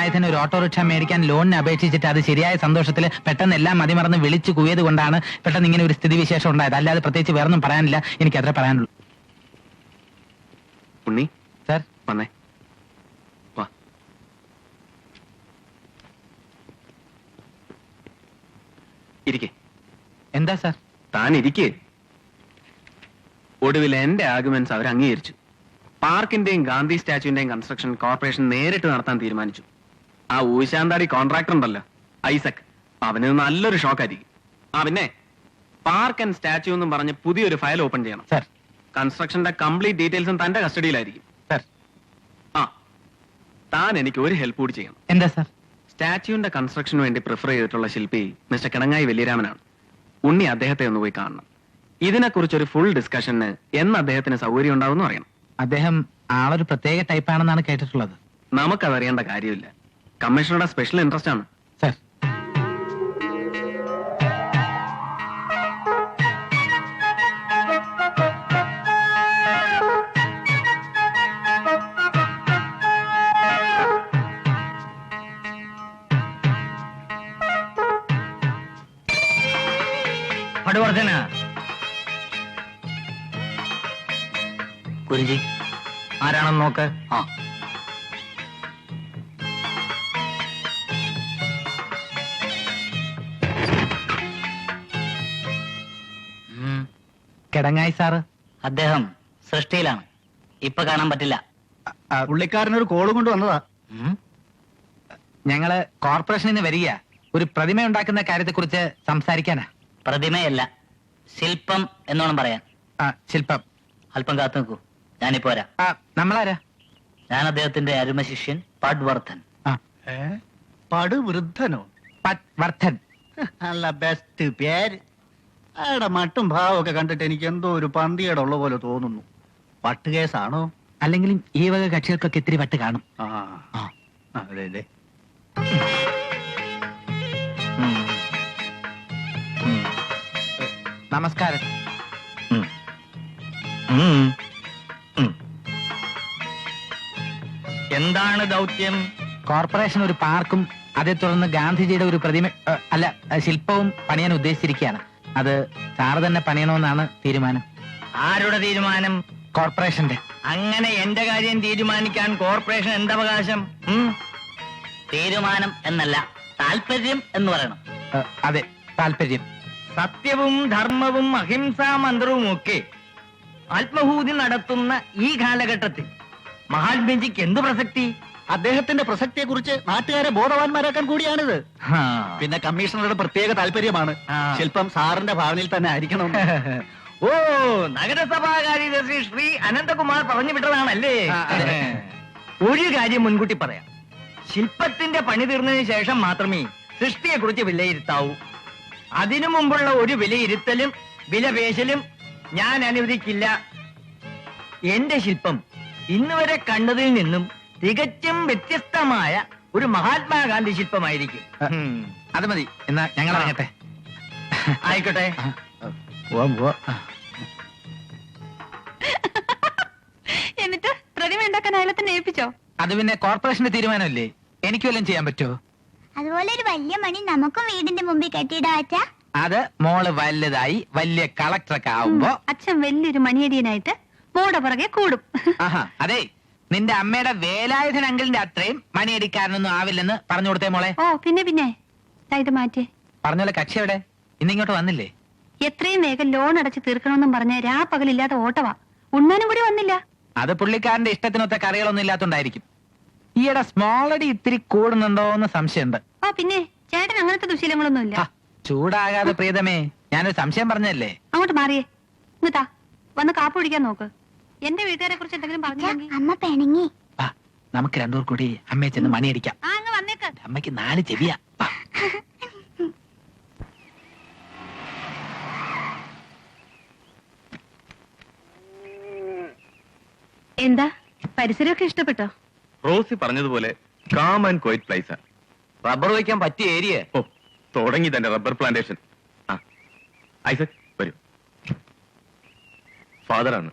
വേലായുധന് ഒരു ഓട്ടോറിക്ഷ മേടിക്കാൻ ലോണിന് അപേക്ഷിച്ചിട്ട് അത് ശരിയായ സന്തോഷത്തിൽ പെട്ടെന്ന് എല്ലാം മതിമറന്ന് വിളിച്ചു കൂയത് കൊണ്ടാണ് പെട്ടെന്ന് ഇങ്ങനെ ഒരു സ്ഥിതിവിശേഷം ഉണ്ടായത്. അല്ലാതെ പ്രത്യേകിച്ച് വേറൊന്നും പറയാനില്ല. എനിക്ക് അത്ര പറയാനുള്ളൂ. ഉണ്ണി സാർ വന്നേ. വാ. ഇരിക്കേ. എന്താ സാർ? താൻ ഇരിക്കേ. ഒടുവിൽ എന്റെ ആർഗ്യുമെന്റ്സ് അവർ അംഗീകരിച്ചു. പാർക്കിന്റെയും ഗാന്ധി സ്റ്റാച്യുവിന്റെയും കൺസ്ട്രക്ഷൻ കോർപ്പറേഷൻ നേരിട്ട് നടത്താൻ തീരുമാനിച്ചു. ആ ഊശാന്താടി കോൺട്രാക്ടർ ഉണ്ടല്ലോ, ഐസക്, അവന് നല്ലൊരു ഷോക്കായിരിക്കും. പിന്നെ പാർക്ക് ആൻഡ് സ്റ്റാച്യു എന്നും പറഞ്ഞ് പുതിയൊരു ഫയൽ ഓപ്പൺ ചെയ്യണം. സാർ, കൺസ്ട്രക്ഷന്റെ കംപ്ലീറ്റ് ഡീറ്റെയിൽസും തന്റെ കസ്റ്റഡിയിലായിരിക്കും. സാർ, താൻ എനിക്ക് ഒരു ഹെൽപ്പ് കൂടി ചെയ്യണം. എന്താ സാർ? സ്റ്റാച്യുവിന്റെ കൺസ്ട്രക്ഷന് വേണ്ടി പ്രിഫർ ചെയ്തിട്ടുള്ള ശില്പി മിസ്റ്റർ കിടങ്ങായി വലിയരാമനാണ്. ഉണ്ണി അദ്ദേഹത്തെ ഒന്ന് പോയി കാണണം. ഇതിനെക്കുറിച്ചൊരു ഫുൾ ഡിസ്കഷന് എന്ന് അദ്ദേഹത്തിന് സൗകര്യം ഉണ്ടാവുമെന്ന് അറിയണം. അദ്ദേഹം ആളൊരു പ്രത്യേക ടൈപ്പാണെന്നാണ് കേട്ടിട്ടുള്ളത്. നമുക്കതറിയേണ്ട കാര്യമില്ല. കമ്മീഷണറുടെ സ്പെഷ്യൽ ഇൻട്രസ്റ്റ് ആണ്. സാർ, പടുവർദ്ധന ഗുരുജി ആരാണെന്ന് നോക്ക്. കിടങ്ങായി സാറ്? അദ്ദേഹം സൃഷ്ടിയിലാണ്, ഇപ്പൊ കാണാൻ പറ്റില്ല. പുള്ളിക്കാരനൊരു കോള് കൊണ്ട് വന്നതാ. ഞങ്ങള് കോർപ്പറേഷനിൽ നിന്ന് വരിക ഒരു പ്രതിമ ഉണ്ടാക്കുന്ന കാര്യത്തെ കുറിച്ച് സംസാരിക്കാനാ. പ്രതിമയല്ല, ശില്പം എന്നോണം പറയാൻ. ശില്പം. അല്പം കാത്തു നിൽക്കൂ, ഞാനിപ്പോ വരാം. നമ്മളാരാ? ഞാൻ അദ്ദേഹത്തിന്റെ അരുമ ശിഷ്യൻ പഡ്വർദ്ധൻ. പടുവൃദ്ധനോ? വർദ്ധൻ. നല്ല ബെസ്റ്റ് പേര്. അയാളുടെ മട്ടും ഭാവമൊക്കെ കണ്ടിട്ട് എനിക്ക് എന്തോ ഒരു പന്തിയുടെ ഉള്ള പോലെ തോന്നുന്നു. പട്ടുകേസാണോ? അല്ലെങ്കിലും ഈ വക കക്ഷികൾക്കൊക്കെ ഇത്തിരി വട്ട് കാണും. അതെ അതെ. നമസ്കാരം. എന്താണ് ദൗത്യം? കോർപ്പറേഷൻ ഒരു പാർക്കും അതേ തുടർന്ന് ഗാന്ധിജിയുടെ ഒരു പ്രതിമ അല്ല ശില്പവും പണിയാൻ ഉദ്ദേശിച്ചിരിക്കുകയാണ്. അത് സാറ് തന്നെ പണിയണമെന്നാണ് തീരുമാനം. ആരുടെ തീരുമാനം? കോർപ്പറേഷന്റെ. അങ്ങനെ എന്റെ കാര്യം തീരുമാനിക്കാൻ കോർപ്പറേഷൻ എന്തവകാശം? തീരുമാനം എന്നല്ല, താല്പര്യം എന്ന് പറയണം. അതെ, താല്പര്യം. സത്യവും ധർമ്മവും അഹിംസാ മന്ത്രവും ഒക്കെ ആത്മഹൂതി നടത്തുന്ന ഈ കാലഘട്ടത്തിൽ മഹാത്മജിക്ക് എന്ത് പ്രസക്തി? അദ്ദേഹത്തിന്റെ പ്രസക്തിയെ കുറിച്ച് നാട്ടുകാരെ ബോധവാന്മാരാക്കാൻ കൂടിയാണിത്. പിന്നെ കമ്മീഷണറുടെ പ്രത്യേക താല്പര്യമാണ് ശില്പം സാറിന്റെ ഭാവനയിൽ തന്നെ ആയിരിക്കണം. ഓ, നഗരസഭാ കാര്യദർശി ശ്രീ അനന്തകുമാർ പറഞ്ഞു വിട്ടതാണല്ലേ? ഒരു കാര്യം മുൻകൂട്ടി പറയാം, ശില്പത്തിന്റെ പണി തീർന്നതിന് ശേഷം മാത്രമേ സൃഷ്ടിയെ കുറിച്ച് വിലയിരുത്താവൂ. അതിനു മുമ്പുള്ള ഒരു വിലയിരുത്തലും വിലപേശലും ഞാൻ അനുവദിക്കില്ല. എന്റെ ശില്പം ഇന്നുവരെ കണ്ടതിൽ നിന്നും തികച്ചും വ്യത്യസ്തമായ ഒരു മഹാത്മാഗാന്ധി ശില്പമായിരിക്കും. അത് മതി. എന്നാ ഞങ്ങൾ ഇറങ്ങട്ടെ. ആയിക്കോട്ടെ. എന്നിട്ട് പ്രതിമ ഉണ്ടാക്കാൻ അയാളെ തന്നെ ഏൽപ്പിച്ചോ? അത് പിന്നെ കോർപ്പറേഷന്റെ തീരുമാനമല്ലേ, എനിക്ക് വല്ലതും ചെയ്യാൻ പറ്റുമോ? അതുപോലെ ഒരു വലിയ മണി നമുക്കും വീടിന്റെ മുമ്പിൽ കെട്ടിയിടാ അച്ഛാ. അത് മോള് വലുതായി വലിയ കളക്ടറൊക്കെ ആവുമ്പോ അച്ഛൻ വലിയൊരു മണിയടിയനായിട്ട് മോടെ പുറകെ കൂടും. അതെ, നിന്റെ അമ്മയുടെ വേലായുധൻ അങ്കിളിന്റെ അത്രയും മണിയടിക്കാരനൊന്നും ആവില്ലെന്ന് പറഞ്ഞു കൊടുത്തേ മോളെ. ഓ പിന്നെ ഇത് മാറ്റിയേ. പറഞ്ഞോലെ കക്ഷി എവിടെ? ഇന്നിങ്ങോട്ട് വന്നില്ലേ? എത്രയും വേഗം ലോൺ അടച്ച് തീർക്കണമെന്നും പറഞ്ഞ പകലില്ലാത്ത ഓട്ടവാ. ഉണ്ണാനും കൂടി വന്നില്ല. അത് പുള്ളിക്കാരന്റെ ഇഷ്ടത്തിനൊത്ത കറികളൊന്നും ഇല്ലാത്തോണ്ടായിരിക്കും. ഈയിടെ സ്മോളടി ഇത്തിരി കൂടുന്നുണ്ടോന്ന് സംശയമുണ്ട്. ഓ പിന്നെ ചേട്ടൻ അങ്ങനത്തെ ദുശീലങ്ങളൊന്നും ഇല്ല. ചൂടാകാതെ പ്രീതമേ, ഞാനൊരു സംശയം പറഞ്ഞല്ലേ. അങ്ങോട്ട് മാറിയേ. ഇങ്ങത്താ വന്ന് കാപ്പ് കുടിക്കാൻ നോക്ക്. എന്റെ വീട്ടുകാരെ കുറിച്ച് എന്തെങ്കിലും പറഞ്ഞില്ലെങ്കിൽ അമ്മ പിണങ്ങി. നമുക്ക് രണ്ടൂർ കൂടി അമ്മയെ ചെന്ന് മണിയടിക്കാം. അങ്ങ് വന്നേക്ക്. അമ്മയ്ക്ക് 4 ചെവിയാ. എന്താ പരിസരമൊക്കെ ഇഷ്ടപ്പെട്ടോ? റോസി പറഞ്ഞതുപോലെ calm and quite place. Rubber വയ്ക്കാൻ പറ്റിയ ഏരിയ. ഓ, തുടങ്ങി തന്നെ റബ്ബർ പ്ലാന്റേഷൻ. ഐസക് വരൂ. ഫാദറാണ്.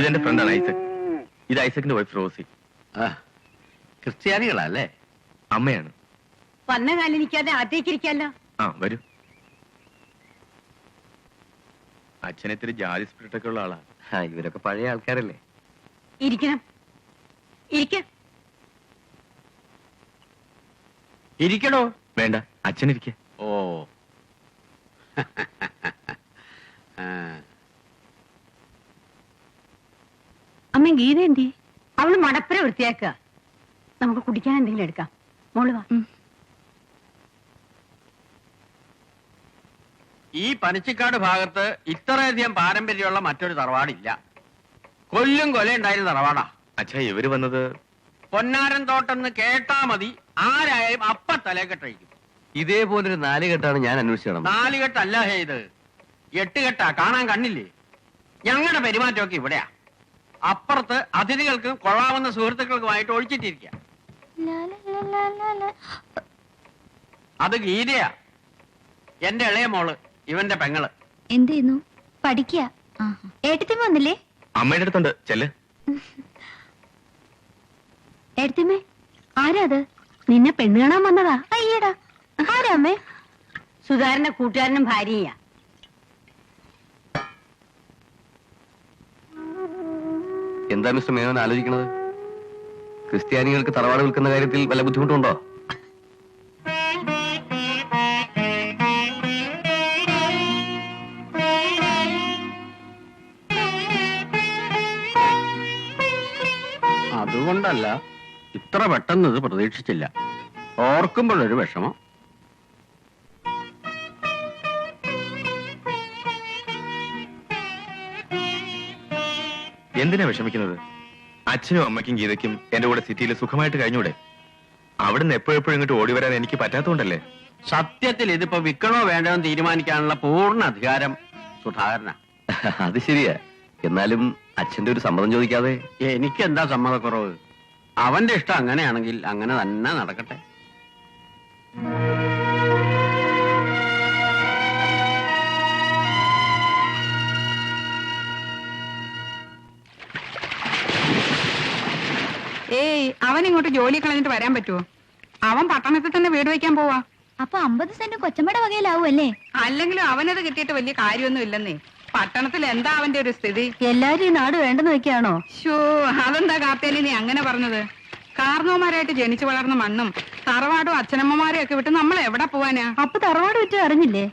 ഇതെന്റെ ഫ്രണ്ടാണ് ഐസക്. ഇത് ഐസക്കിന്റെ വൈഫ് റോസി. ക്രിസ്ത്യാനികളല്ലേ? അമ്മയാണ്. വന്ന കാലിരിക്കാതെ അകത്തേക്കിരിക്കാലോ. ആ വരൂ. അച്ഛനെ ഇത്തിരി ജാതി സ്പിരിറ്റൊക്കെ ഉള്ള ആളാ. ഇവരൊക്കെ പഴയ ആൾക്കാരല്ലേ. ഇരിക്കണം. ഇരിക്കടോ. വേണ്ട, അച്ഛനിരിക്കെ. ഓ അമ്മ ഗീത എന്തി? അവള് മടപ്പര വൃത്തിയാക്കുക. നമുക്ക് കുടിക്കാൻ എന്തെങ്കിലും എടുക്കാം. മോള് വാ. ഈ പനച്ചിക്കാട് ഭാഗത്ത് ഇത്രയധികം പാരമ്പര്യമുള്ള മറ്റൊരു തറവാടില്ല. കൊല്ലും കൊലയുണ്ടായിരുന്ന തറവാടാ. അച്ഛാ, ഇവര് വന്നത് പൊന്നാരൻ തോട്ടെന്ന് കേട്ടാ മതി, ആരായാലും അപ്പ തലേക്കെട്ടഴിക്കും. ഇതേപോലൊരു നാലുകെട്ടാണ് ഞാൻ അന്വേഷിച്ചത്. 4 കെട്ടല്ല ഹേ ഇത്, 8 കെട്ടാ. കാണാൻ കണ്ണില്ലേ? ഞങ്ങളുടെ പെരുമാറ്റമൊക്കെ ഇവിടെയാ. അപ്പുറത്ത് അതിഥികൾക്കും കൊള്ളാവുന്ന സുഹൃത്തുക്കൾക്കുമായിട്ട് ഒഴിച്ചിട്ടിരിക്കുക. അത് ഗീതയാ, എന്റെ ഇളയ മോള്, ഇവന്റെ പെങ്ങള്. എന്ത് ചെയ്യുന്നു? പഠിക്കുക. ഏട്ടത്തിമ്മ വന്നില്ലേ? അമ്മയുടെ അടുത്തുണ്ട്, ചെല്ല്. ഏട്ടത്തിമ്മേ, ആരാ അത്? നിന്നെ പെണ്ണ് കാണാൻ വന്നതാ? അയ്യടാ, ആരാ അമ്മേ? സുധാരന്റെ കൂട്ടുകാരനും ഭാര്യയാ. എന്താ മിസ്റ്റർ മേനോൻ ആലോചിക്കുന്നത്? ക്രിസ്ത്യാനികൾക്ക് തറവാട് വിൽക്കുന്ന കാര്യത്തിൽ വല്ല ബുദ്ധിമുട്ടുണ്ടോ? അതുകൊണ്ടല്ല, ഇത്ര പെട്ടെന്ന് ഇത് പ്രതീക്ഷിച്ചില്ല. ഓർക്കുമ്പോഴൊരു വിഷമം. എന്തിനാ വിഷമിക്കുന്നത്? അച്ഛനും അമ്മയ്ക്കും ഗീതയ്ക്കും എന്റെ കൂടെ സിറ്റിയിൽ സുഖമായിട്ട് കഴിഞ്ഞൂടെ? അവിടുന്ന് എപ്പോഴെപ്പോഴും ഇങ്ങോട്ട് ഓടി വരാൻ എനിക്ക് പറ്റാത്തതുകൊണ്ടല്ലേ. സത്യത്തിൽ ഇതിപ്പോ വിൽക്കണോ വേണ്ടോ എന്ന് തീരുമാനിക്കാനുള്ള പൂർണ്ണ അധികാരം സുധാകരനാ. അത് ശരിയാ. എന്നാലും അച്ഛന്റെ ഒരു സമ്മതം ചോദിക്കാതെ. എനിക്കെന്താ സമ്മതക്കുറവ്? അവന്റെ ഇഷ്ടം അങ്ങനെയാണെങ്കിൽ അങ്ങനെ തന്നെ നടക്കട്ടെ. ഏയ്, അവൻ ഇങ്ങോട്ട് ജോലി കളഞ്ഞിട്ട് വരാൻ പറ്റുമോ? അവൻ പട്ടണത്തിൽ തന്നെ വീട് വെക്കാൻ പോവാ. അപ്പൊ 50 സെന്റ് കൊച്ചമ്മയുടെ വകയിലാവും അല്ലേ? അല്ലെങ്കിലും അവനത് കിട്ടിയിട്ട് വലിയ കാര്യമൊന്നും ഇല്ലെന്നേ. പട്ടണത്തിൽ എന്താ അവന്റെ ഒരു സ്ഥിതി? എല്ലാരും ഈ നാട് വേണ്ടെന്ന് വെക്കാണോ? ഷോ, അതെന്താ കാർത്തേലി നീ അങ്ങനെ പറഞ്ഞത്? കാർന്നോമാരായിട്ട് ജനിച്ചു വളർന്ന മണ്ണും തറവാടും അച്ഛനമ്മമാരെയും ഒക്കെ വിട്ട് നമ്മൾ എവിടെ പോവാനാ? അപ്പൊ തറവാട് വിറ്റു അറിഞ്ഞില്ലേ?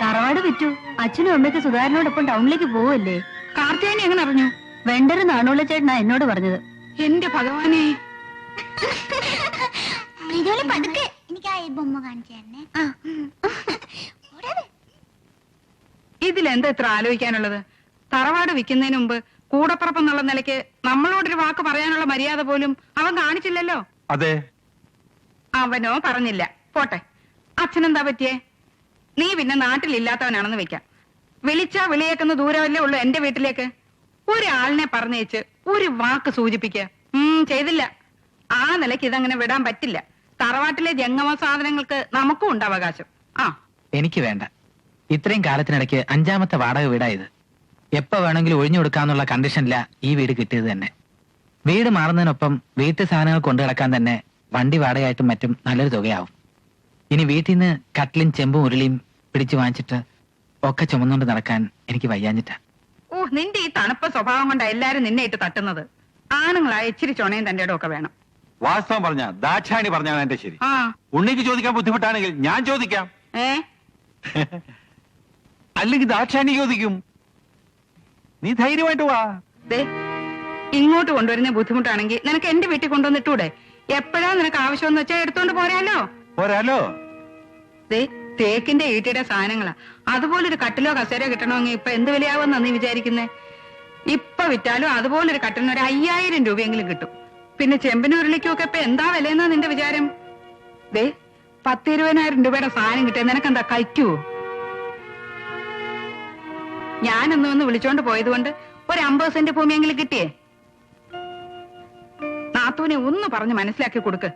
തറവാട് വിറ്റു. അച്ഛനും അമ്മയ്ക്ക് സുധാരനോടൊപ്പം ടൗണിലേക്ക് പോവല്ലേ? കാർത്തേലി എങ്ങനെ അറിഞ്ഞു? വെണ്ടര് നാണുള്ള ചേട്ടനാ എന്നോട് പറഞ്ഞത്. എന്റെ ഭഗവാനെ, പതുക്കെ എനിക്ക് ആ ബൊമ്മ കാണിച്ചു തരണേ. ഇതിലെന്താ ഇത്ര ആലോചിക്കാനുള്ളത്? തറവാട് വിൽക്കുന്നതിന് മുമ്പ് കൂടപ്പുറപ്പെന്നുള്ള നിലയ്ക്ക് നമ്മളോടൊരു വാക്ക് പറയാനുള്ള മര്യാദ പോലും അവൻ കാണിച്ചില്ലല്ലോ. അതെ, അവനോ പറഞ്ഞില്ല, പോട്ടെ. അച്ഛനെന്താ പറ്റിയേ? നീ പിന്നെ നാട്ടിലില്ലാത്തവനാണെന്ന് വെക്കാം. വിളിച്ചാ വിളിയേക്കുന്ന ദൂരമല്ലേ ഉള്ളൂ എന്റെ വീട്ടിലേക്ക്. ഒരാളിനെ പറഞ്ഞേച്ച് ഒരു വാക്ക് സൂചിപ്പിക്ക ചെയ്തില്ല. ആ നിലയ്ക്ക് ഇതങ്ങനെ വിടാൻ പറ്റില്ല. തറവാട്ടിലെ ജംഗമ സാധനങ്ങൾക്ക് നമുക്കും ഉണ്ട് അവകാശം. എനിക്ക് വേണ്ട. ഇത്രയും കാലത്തിനിടയ്ക്ക് 5ാമത്തെ വാടക വീടായത്. എപ്പോ വേണമെങ്കിലും ഒഴിഞ്ഞു കൊടുക്കാന്നുള്ള കണ്ടീഷനില്ല ഈ വീട് കിട്ടിയത് തന്നെ. വീട് മാറുന്നതിനൊപ്പം വീട്ടു സാധനങ്ങൾ കൊണ്ടു കിടക്കാൻ തന്നെ വണ്ടി വാടകയായിട്ടും മറ്റും നല്ലൊരു തുകയാവും. ഇനി വീട്ടിൽ നിന്ന് കട്ടിലും ചെമ്പും ഉരുളിയും പിടിച്ചു വാങ്ങിച്ചിട്ട് ഒക്കെ ചുമന്നുകൊണ്ട് നടക്കാൻ എനിക്ക് വയ്യാഞ്ഞിട്ടാ. നിന്റെ ഈ തണുപ്പ സ്വഭാവം കൊണ്ടാ എല്ലാരും നിന്നെ ഇട്ട് തട്ടുന്നത്. ആണുങ്ങളായ ഇച്ചിരി ചൊണയും തന്റെ ഒക്കെ വേണം. വാസ്തവം പറഞ്ഞ ദാക്ഷാണി പറഞ്ഞാണ് എന്റെ ശരി. ഉണ്ണിക്ക് ചോദിക്കാൻ ബുദ്ധിമുട്ടാണെങ്കിൽ ഞാൻ ചോദിക്കാം. അല്ലെങ്കിൽ ദാക്ഷാണി ചോദിക്കും. നീ ധൈര്യമായിട്ട് വാ. ഇങ്ങോട്ട് കൊണ്ടുവരുന്ന ബുദ്ധിമുട്ടാണെങ്കിൽ നിനക്ക് എന്റെ വീട്ടിൽ കൊണ്ടുവന്നിട്ടൂടെ? എപ്പോഴാ നിനക്ക് ആവശ്യമെന്ന് വെച്ചാൽ എടുത്തോണ്ട് പോരാലോ. പോരാലോ. തേക്കിന്റെ ഈട്ടിയുടെ സാധനങ്ങളാ. അതുപോലൊരു കട്ടിലോ കസേരയോ കിട്ടണമെങ്കിൽ ഇപ്പൊ എന്ത് വിലയാവുമെന്നാ നീ വിചാരിക്കുന്നേ? ഇപ്പൊ വിറ്റാലും അതുപോലൊരു കട്ടിലിന് ഒരു 5000 രൂപയെങ്കിലും കിട്ടും. പിന്നെ ചെമ്പിനും ഉരുളിക്കും ഒക്കെ ഇപ്പൊ എന്താ വിലയെന്നാ നിന്റെ വിചാരം? 10-20,000 രൂപയുടെ സാധനം കിട്ടിയ നിനക്കെന്താ കഴിക്കുവോ? ഞാനൊന്നും ഒന്ന് വിളിച്ചോണ്ട് പോയത് കൊണ്ട് ഒരു 50 സെന്റ് ഭൂമിയെങ്കിലും കിട്ടിയേ. നാത്തൂനെ ഒന്ന് പറഞ്ഞ് മനസ്സിലാക്കി കൊടുക്ക്.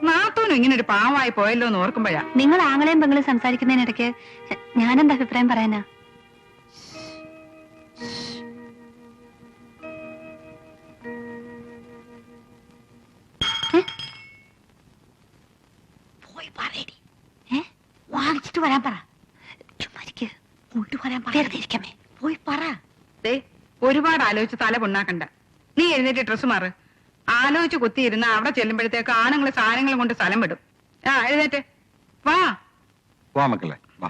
നാത്തൂനും ഇങ്ങനെ ഒരു പാവമായി പോയല്ലോ എന്ന് ഓർക്കുമ്പോഴാ. നിങ്ങൾ ആങ്ങളെയും പെങ്ങളും സംസാരിക്കുന്നതിനിടയ്ക്ക് ഞാനെന്താ അഭിപ്രായം പറയാനാ? ഇങ്ങോട്ട് വരാൻ പറ. ചുമ്മാരിക്ക്. ഇങ്ങോട്ട് വരാൻ പറ. പോയി പറ. ദേ ഒരുപാട് ആലോചിച്ച് തല പൊണ്ണാക്കണ്ട. നീ എഴുന്നേറ്റ് ഡ്രസ് മാറ്. ആലോചിച്ച് കുത്തിയിരുന്ന അവിടെ ചെല്ലുമ്പോഴത്തേക്ക് ആണുങ്ങൾ സാധനങ്ങളും കൊണ്ട് സ്ഥലം വിടും. ആ എഴുന്നേറ്റ് വാ. വാ മക്കളെ വാ.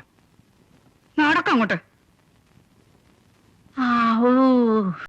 നടക്കാം അങ്ങോട്ട്. ആ ഓ